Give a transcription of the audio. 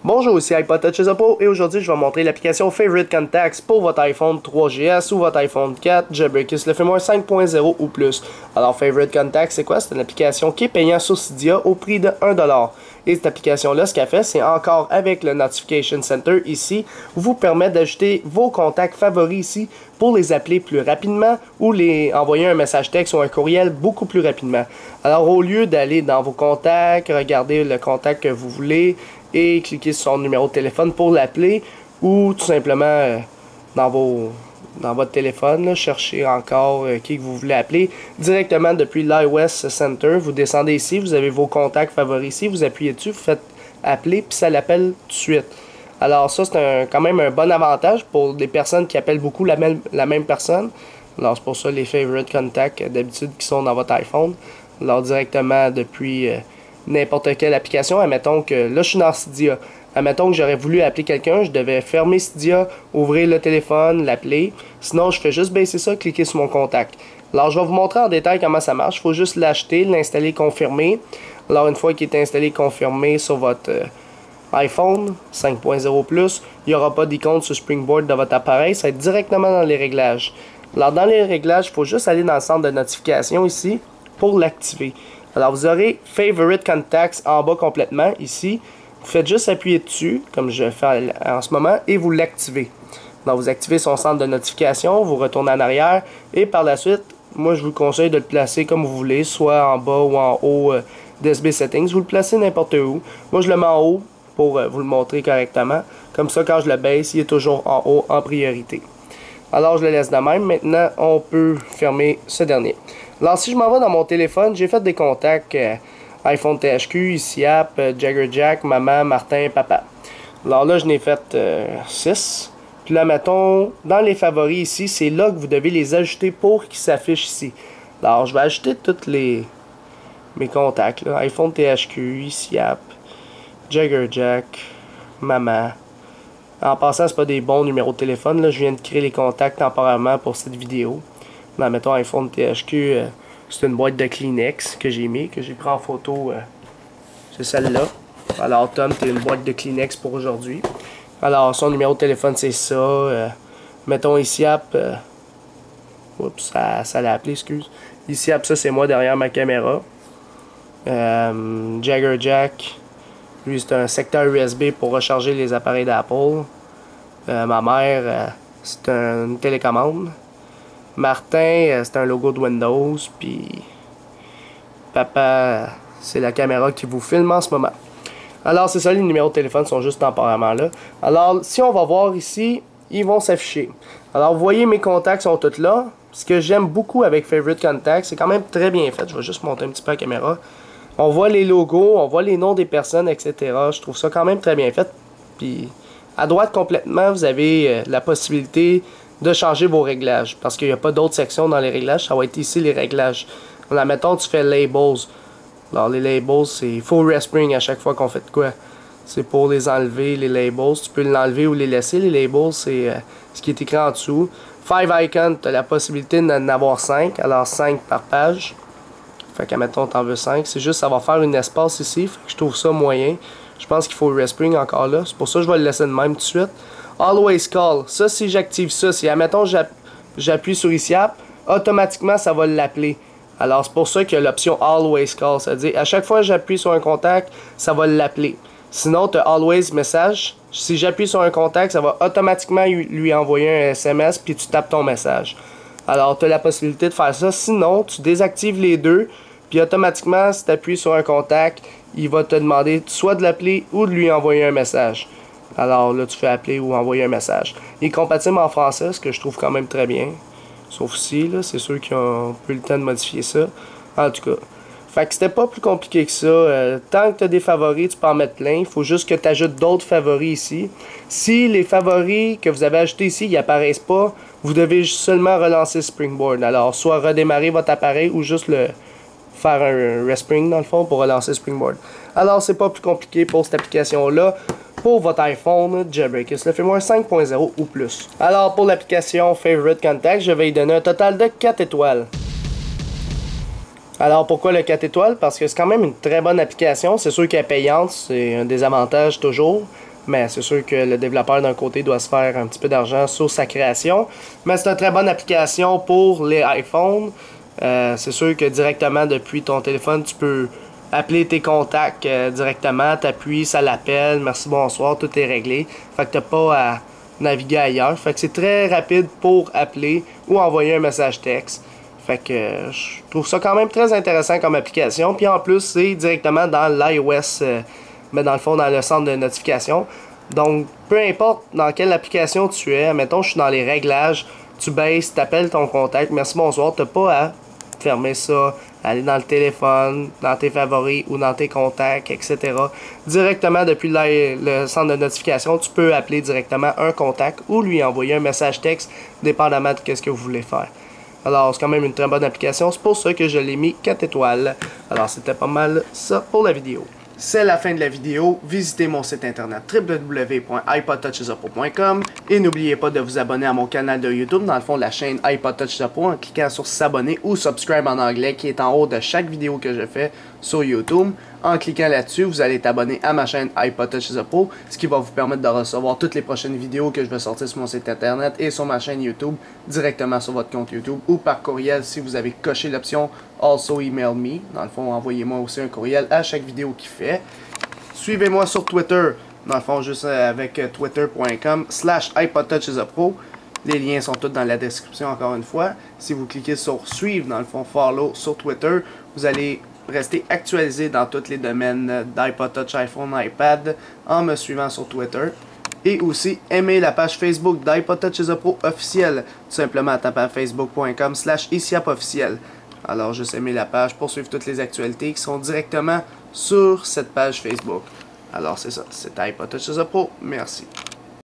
Bonjour, ici iPod Touch et aujourd'hui je vais montrer l'application Favorite Contacts pour votre iPhone 3GS ou votre iPhone 4, Jailbreakers le firmware 5.0 ou plus. Alors Favorite Contacts c'est quoi? C'est une application qui est payante sur Cydia au prix de 1$. Et cette application-là, ce qu'elle fait, c'est encore avec le Notification Center ici, vous permet d'ajouter vos contacts favoris ici pour les appeler plus rapidement ou les envoyer un message texte ou un courriel beaucoup plus rapidement. Alors au lieu d'aller dans vos contacts, regarder le contact que vous voulez et cliquer sur son numéro de téléphone pour l'appeler ou tout simplement dans votre téléphone, là, chercher encore qui que vous voulez appeler directement depuis l'iOS Center. Vous descendez ici, vous avez vos contacts favoris ici, vous appuyez dessus, vous faites appeler puis ça l'appelle tout de suite. Alors ça c'est quand même un bon avantage pour des personnes qui appellent beaucoup la même personne. Alors c'est pour ça les favorite contacts d'habitude qui sont dans votre iPhone. Alors directement depuis n'importe quelle application, admettons que là je suis dans Cydia. Admettons que j'aurais voulu appeler quelqu'un, je devais fermer Cydia, ouvrir le téléphone, l'appeler. Sinon, je fais juste baisser ça, cliquer sur mon contact. Alors, je vais vous montrer en détail comment ça marche. Il faut juste l'acheter, l'installer, confirmer. Alors, une fois qu'il est installé, confirmé sur votre iPhone 5.0+, il n'y aura pas d'icône sur Springboard de votre appareil. Ça va être directement dans les réglages. Alors, dans les réglages, il faut juste aller dans le centre de notification ici pour l'activer. Alors, vous aurez Favorite Contacts en bas complètement ici. Vous faites juste appuyer dessus, comme je fais en ce moment, et vous l'activez. Donc, vous activez son centre de notification, vous retournez en arrière, et par la suite, moi, je vous conseille de le placer comme vous voulez, soit en bas ou en haut d'SB Settings. Vous le placez n'importe où. Moi, je le mets en haut pour vous le montrer correctement. Comme ça, quand je le baisse, il est toujours en haut en priorité. Alors, je le laisse de même. Maintenant, on peut fermer ce dernier. Alors, si je m'en vais dans mon téléphone, j'ai fait des contacts iPhone THQ, ICIAP, Jagger Jack, maman, Martin, papa. Alors là, je n'ai fait 6. Puis là, mettons, dans les favoris ici, c'est là que vous devez les ajouter pour qu'ils s'affichent ici. Alors, je vais ajouter tous mes contacts. Là. iPhone THQ, ICIAP, Jagger Jack, maman. En passant, c'est pas des bons numéros de téléphone. Là. Je viens de créer les contacts temporairement pour cette vidéo. Là, mettons iPhone THQ... c'est une boîte de Kleenex que j'ai mis, que j'ai pris en photo. C'est celle-là. Alors, Tom, t'es une boîte de Kleenex pour aujourd'hui. Alors, son numéro de téléphone, c'est ça. Mettons ICIAP. Oups, ça l'a appelé, excuse. ICIAP, ça, c'est moi derrière ma caméra. Jagger Jack. Lui, c'est un secteur USB pour recharger les appareils d'Apple. Ma mère, c'est une télécommande. Martin, c'est un logo de Windows, puis papa, c'est la caméra qui vous filme en ce moment. Alors, c'est ça, les numéros de téléphone sont juste temporairement là. Alors, si on va voir ici, ils vont s'afficher. Alors, vous voyez, mes contacts sont tous là. Ce que j'aime beaucoup avec Favorite Contacts, c'est quand même très bien fait. Je vais juste monter un petit peu la caméra. On voit les logos, on voit les noms des personnes, etc. Je trouve ça quand même très bien fait. Puis, à droite complètement, vous avez la possibilité de changer vos réglages, parce qu'il n'y a pas d'autres sections dans les réglages, ça va être ici les réglages. Là, mettons, tu fais Labels. Alors, les Labels, c'est full respring à chaque fois qu'on fait de quoi. C'est pour les enlever, les Labels. Tu peux l'enlever ou les laisser. Les Labels, c'est ce qui est écrit en dessous. 5 icons, tu as la possibilité d'en avoir 5, alors 5 par page. Fait qu'à mettons, t'en veux 5. C'est juste, ça va faire une espace ici, fait que je trouve ça moyen. Je pense qu'il faut respring encore là. C'est pour ça que je vais le laisser de même tout de suite. Always Call. Ça, si j'active ça, si, admettons, j'appuie sur ICIAP, automatiquement, ça va l'appeler. Alors, c'est pour ça qu'il y a l'option Always Call. C'est-à-dire, à chaque fois que j'appuie sur un contact, ça va l'appeler. Sinon, tu as Always Message. Si j'appuie sur un contact, ça va automatiquement lui envoyer un SMS, puis tu tapes ton message. Alors, tu as la possibilité de faire ça. Sinon, tu désactives les deux, puis automatiquement, si tu appuies sur un contact, il va te demander soit de l'appeler ou de lui envoyer un message. Alors là, tu fais appeler ou envoyer un message. Il est compatible en français, ce que je trouve quand même très bien. Sauf si, là, c'est ceux qui ont eu le temps de modifier ça. En tout cas. Fait que c'était pas plus compliqué que ça. Tant que tu as des favoris, tu peux en mettre plein. Il faut juste que tu ajoutes d'autres favoris ici. Si les favoris que vous avez ajoutés ici, ils apparaissent pas, vous devez seulement relancer Springboard. Alors, soit redémarrer votre appareil ou juste faire un respring dans le fond pour relancer Springboard. Alors, c'est pas plus compliqué pour cette application-là. Pour votre iPhone Jailbreakers le firmware 5.0 ou plus. Alors pour l'application Favorite Contacts, je vais y donner un total de 4 étoiles. Alors pourquoi le 4 étoiles? Parce que c'est quand même une très bonne application. C'est sûr qu'elle est payante, c'est un désavantage toujours. Mais c'est sûr que le développeur d'un côté doit se faire un petit peu d'argent sur sa création. Mais c'est une très bonne application pour les iPhones. C'est sûr que directement depuis ton téléphone, tu peux appeler tes contacts directement, t'appuies, ça l'appelle, merci, bonsoir, tout est réglé. Fait que t'as pas à naviguer ailleurs. Fait que c'est très rapide pour appeler ou envoyer un message texte. Fait que je trouve ça quand même très intéressant comme application. Puis en plus, c'est directement dans l'iOS, mais dans le fond, dans le centre de notification. Donc, peu importe dans quelle application tu es, mettons, je suis dans les réglages, tu baisses, t'appelles ton contact, merci, bonsoir, t'as pas à fermer ça, aller dans le téléphone, dans tes favoris ou dans tes contacts, etc. Directement depuis le centre de notification, tu peux appeler directement un contact ou lui envoyer un message texte, dépendamment de ce que vous voulez faire. Alors, c'est quand même une très bonne application, c'est pour ça que je l'ai mis 4 étoiles. Alors, c'était pas mal ça pour la vidéo. C'est la fin de la vidéo. Visitez mon site internet www.ipodtouchthepo.com et n'oubliez pas de vous abonner à mon canal de YouTube, dans le fond la chaîne iPod Touch the Pro, en cliquant sur s'abonner ou subscribe en anglais qui est en haut de chaque vidéo que je fais sur YouTube. En cliquant là-dessus, vous allez t'abonner à ma chaîne iPod Touch the Pro, ce qui va vous permettre de recevoir toutes les prochaines vidéos que je vais sortir sur mon site internet et sur ma chaîne YouTube directement sur votre compte YouTube ou par courriel si vous avez coché l'option Also Email Me. Dans le fond, envoyez-moi aussi un courriel à chaque vidéo qu'il fait. Suivez-moi sur Twitter, dans le fond, juste avec twitter.com/iPodTouchThePro. Les liens sont tous dans la description encore une fois. Si vous cliquez sur suivre, dans le fond, follow sur Twitter, vous allez rester actualisé dans tous les domaines d'iPod Touch, iPhone, iPad en me suivant sur Twitter. Et aussi, aimez la page Facebook d'iPod Touch the Pro officiel, tout simplement à taper à facebook.com/isiapofficiel. Alors, juste aimer la page pour suivre toutes les actualités qui sont directement sur cette page Facebook. Alors, c'est ça, c'était iPod Touch the Pro. Merci.